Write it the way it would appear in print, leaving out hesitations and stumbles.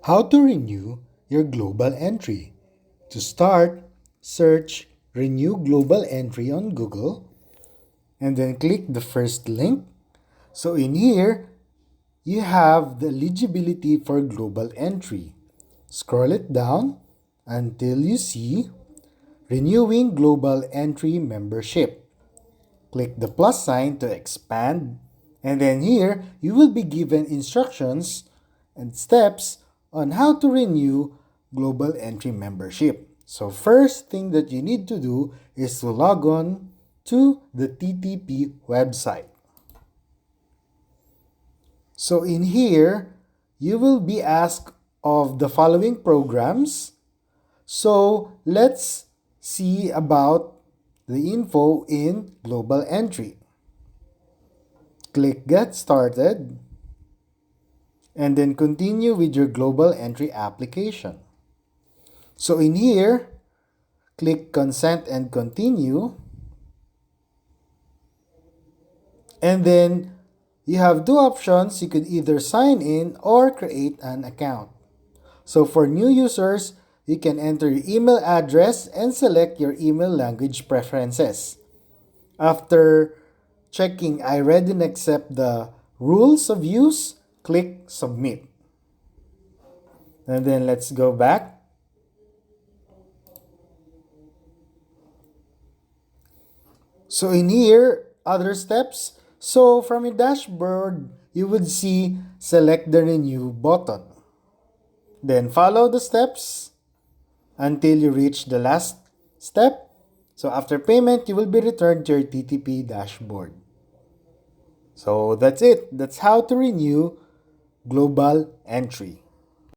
How to renew your global entry. To start, search Renew Global Entry on Google and then click the first link. So in here, you have the eligibility for global entry. Scroll it down until you see Renewing Global Entry Membership. Click the plus sign to expand, and then here you will be given instructions and steps on how to renew Global Entry Membership. So first thing that you need to do is to log on to the TTP website. So in here, you will be asked of the following programs. So let's see about the info in Global Entry. Click Get Started and then continue with your Global Entry application. So in here, click Consent and Continue. And then you have two options. You could either sign in or create an account. So for new users, you can enter your email address and select your email language preferences. After checking I read and accept the rules of use, click Submit. And then let's go back. So in here, other steps. So from your dashboard, you would see select the Renew button. Then follow the steps until you reach the last step. So after payment, you will be returned to your TTP dashboard. So that's it. That's how to renew global entry.